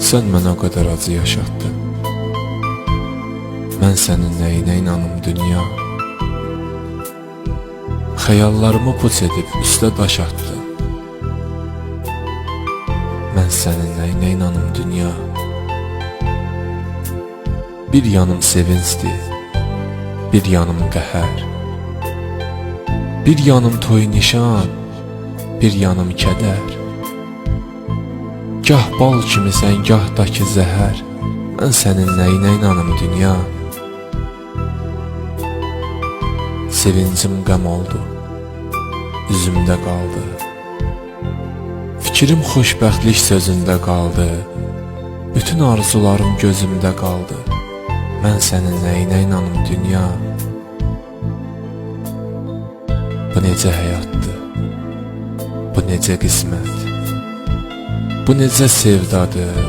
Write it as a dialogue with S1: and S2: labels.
S1: Sən mənə o qədər acı yaşatdın. Mən sənin nəyinə inanım dünya? Xəyallarımı puç edib üstə daş atdın. Mən sənin nəyinə inanım dünya? Bir yanım sevincdir, bir yanım qəhər. Bir yanım toy nişan, bir yanım kədər. Gah bal kimisən, gah da ki zəhər. Mən sənin nəyinə inanım dünya? Sevincim qəm oldu, üzümdə qaldı. Fikrim xoşbəxtlik sözündə qaldı. Bütün arzularım gözümdə qaldı. Mən sənin nəyinə inanım dünya? Bu necə həyatdır, bu necə qismət, bu necə sevdadır.